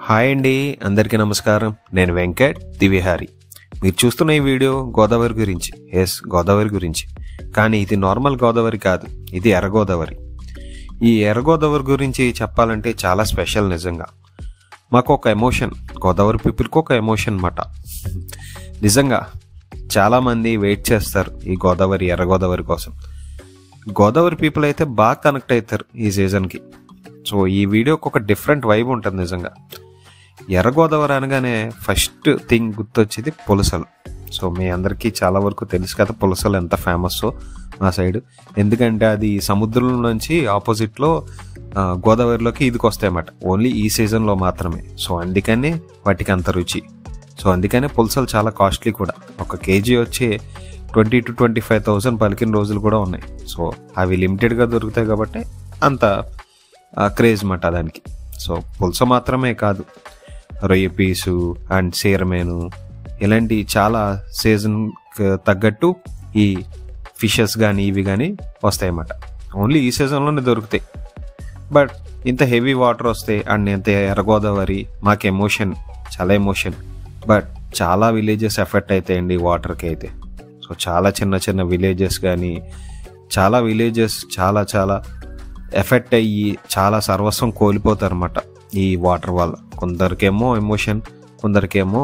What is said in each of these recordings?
Hi అండి, అందరికీ నమస్కారం. నేను వెంకట్ దివిహారి. మీరు చూస్తున్న ఈ వీడియో గోదావరి గురించి. గోదావరి గురించి. కానీ ఇది నార్మల్ గోదావరి కాదు, ఇది ఎర్ర గోదావరి. ఈ ఎర్ర గోదావరి గురించి చెప్పాలంటే చాలా స్పెషల్. నిజంగా మాకు ఒక ఎమోషన్, గోదావరి పీపుల్కి ఒక ఎమోషన్ అన్నమాట. నిజంగా చాలామంది వెయిట్ చేస్తారు ఈ గోదావరి, ఎర్ర గోదావరి కోసం. గోదావరి పీపుల్ అయితే బాగా కనెక్ట్ అవుతారు ఈ సీజన్కి. సో ఈ వీడియోకి ఒక డిఫరెంట్ వైబ్ ఉంటుంది. నిజంగా ఎర్ర గోదావరి అనగానే ఫస్ట్ థింగ్ గుర్తొచ్చేది పులసలు. సో మీ అందరికీ చాలా వరకు తెలుసు కదా పులసలు ఎంత ఫేమస్ మా సైడ్. ఎందుకంటే అది సముద్రం నుంచి ఆపోజిట్లో గోదావరిలోకి ఇదికి వస్తాయన్నమాట. ఓన్లీ ఈ సీజన్లో మాత్రమే. సో అందుకనే వాటికి అంత రుచి. సో అందుకనే పులసలు చాలా కాస్ట్లీ కూడా. ఒక కేజీ వచ్చి 20,000 to 25,000 పలికిన రోజులు కూడా ఉన్నాయి. సో అవి లిమిటెడ్గా దొరుకుతాయి కాబట్టి అంత క్రేజ్ అన్నమాట దానికి. సో పులస మాత్రమే కాదు, రొయ్య పీసు అండ్ సీరమేను ఇలాంటి చాలా సీజన్ తగ్గట్టు ఈ ఫిషెస్ కానీ ఇవి కానీ వస్తాయన్నమాట. ఓన్లీ ఈ సీజన్లోనే దొరుకుతాయి. బట్ ఇంత హెవీ వాటర్ వస్తాయి అండ్ ఇంత ఎర్ర గోదావరి మాకు ఎమోషన్, చాలా ఎమోషన్. బట్ చాలా విలేజెస్ ఎఫెక్ట్ అవుతాయండి వాటర్కి అయితే. సో చాలా చిన్న చిన్న విలేజెస్ కానీ చాలా విలేజెస్ చాలా ఎఫెక్ట్ అయ్యి చాలా సర్వస్వం కోల్పోతారు అన్నమాట ఈ వాటర్ వల్ల. కొందరికేమో ఎమోషన్, కొందరికేమో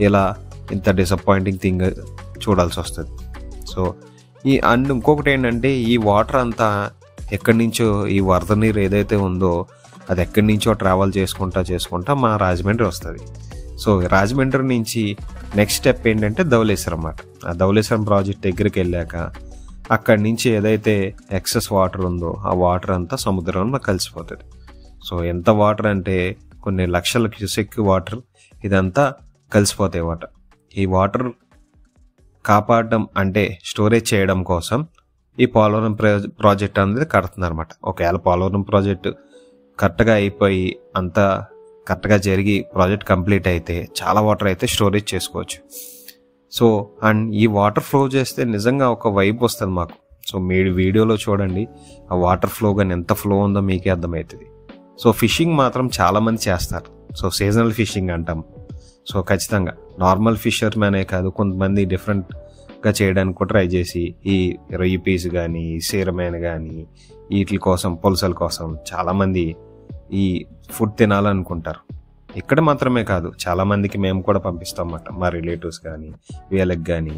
ఇలా ఇంత డిసప్పాయింటింగ్ థింగ్ చూడాల్సి వస్తుంది. సో అండ్ ఇంకొకటి ఏంటంటే ఈ వాటర్ అంతా ఎక్కడి నుంచో, ఈ వరద నీరు ఏదైతే ఉందో అది ఎక్కడి నుంచో ట్రావెల్ చేసుకుంటా మా రాజమండ్రి వస్తుంది. సో రాజమండ్రి నుంచి నెక్స్ట్ స్టెప్ ఏంటంటే ధవళేశ్వరం అన్నమాట. ఆ ధవళేశ్వరం ప్రాజెక్ట్ దగ్గరికి వెళ్ళాక అక్కడి నుంచి ఏదైతే ఎక్సెస్ వాటర్ ఉందో ఆ వాటర్ అంతా సముద్రంలో కలిసిపోతుంది. సో ఎంత వాటర్ అంటే కొన్ని లక్షల క్యూసెక్ వాటర్ ఇదంతా కలిసిపోతాయి వాటర్. ఈ వాటర్ కాపాడడం అంటే స్టోరేజ్ చేయడం కోసం ఈ పోలవరం ప్రాజెక్ట్ అనేది కడుతున్నారన్నమాట. ఒకవేళ పోలవరం ప్రాజెక్టు కరెక్ట్గా అయిపోయి అంతా కరెక్ట్గా జరిగి ప్రాజెక్ట్ కంప్లీట్ అయితే చాలా వాటర్ అయితే స్టోరేజ్ చేసుకోవచ్చు. సో అండ్ ఈ వాటర్ ఫ్లో చేస్తే నిజంగా ఒక వైబ్ వస్తుంది మాకు. సో మీరు వీడియోలో చూడండి ఆ వాటర్ ఫ్లో కానీ ఎంత ఫ్లో ఉందో మీకే అర్థమవుతుంది. సో ఫిషింగ్ మాత్రం చాలామంది చేస్తారు. సో సీజనల్ ఫిషింగ్ అంటాం. సో ఖచ్చితంగా నార్మల్ ఫిషర్మెనే కాదు, కొంతమంది డిఫరెంట్గా చేయడానికి కూడా ట్రై చేసి ఈ రొయ్య పీస్ కానీ సీరమేన్ కానీ వీటి కోసం, పులసల కోసం చాలామంది ఈ ఫుడ్ తినాలనుకుంటారు. ఇక్కడ మాత్రమే కాదు, చాలామందికి మేము కూడా పంపిస్తాం అన్నమాట. మా రిలేటివ్స్ కానీ వీళ్ళకి కానీ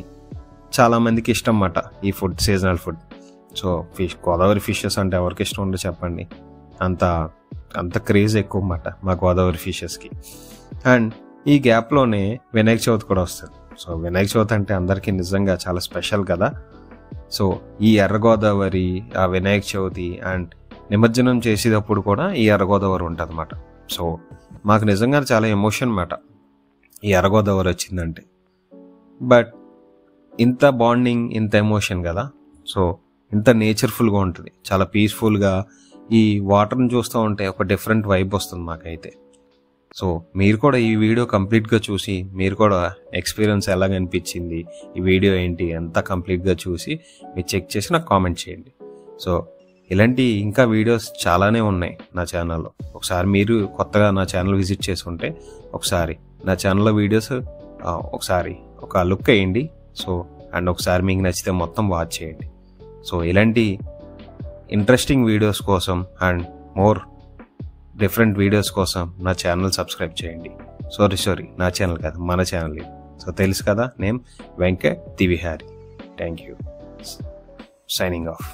చాలామందికి ఇష్టం అన్నమాట ఈ food, seasonal food. So Godavari fishes అంటే ఎవరికి ఇష్టం ఉండదు చెప్పండి. అంత క్రేజ్ ఎక్కువ అన్నమాట మా గోదావరి ఫిషెస్కి. అండ్ ఈ గ్యాప్లోనే వినాయక చవితి కూడా వస్తుంది. సో వినాయక చవితి అంటే అందరికీ నిజంగా చాలా స్పెషల్ కదా. సో ఈ ఎర్ర గోదావరి, ఆ వినాయక చవితి అండ్ నిమజ్జనం చేసేటప్పుడు కూడా ఈ ఎర్ర గోదావరి ఉంటుంది అన్నమాట. సో మాకు నిజంగా చాలా ఎమోషన్ అన్నమాట ఈ ఎర్ర గోదావరి వచ్చిందంటే. బట్ ఇంత బాండింగ్, ఇంత ఎమోషన్ కదా. సో ఇంత నేచర్ఫుల్గా ఉంటుంది, చాలా పీస్ఫుల్గా. ఈ వాటర్ని చూస్తూ ఉంటే ఒక డిఫరెంట్ వైబ్ వస్తుంది మాకైతే. సో మీరు కూడా ఈ వీడియో కంప్లీట్గా చూసి మీరు కూడా ఎక్స్పీరియన్స్ ఎలాగనిపించింది, ఈ వీడియో ఏంటి అంతా కంప్లీట్గా చూసి మీరు చెక్ చేసి నాకు కామెంట్ చేయండి. సో ఇలాంటి ఇంకా వీడియోస్ చాలానే ఉన్నాయి నా ఛానల్లో. ఒకసారి మీరు కొత్తగా నా ఛానల్ విజిట్ చేసి ఉంటే ఒకసారి నా ఛానల్లో వీడియోస్ ఒకసారి ఒక లుక్ వేయండి. సో అండ్ ఒకసారి మీకు నచ్చితే మొత్తం వాచ్ చేయండి. సో ఇలాంటి ఇంట్రెస్టింగ్ వీడియోస్ కోసం అండ్ మోర్ డిఫరెంట్ వీడియోస్ కోసం నా ఛానల్ సబ్స్క్రైబ్ చేయండి. సారీ నా ఛానల్ కాదు, మన ఛానల్ ఇది. సో తెలుసు కదా, name Venkat Divihari. Thank you. Signing of.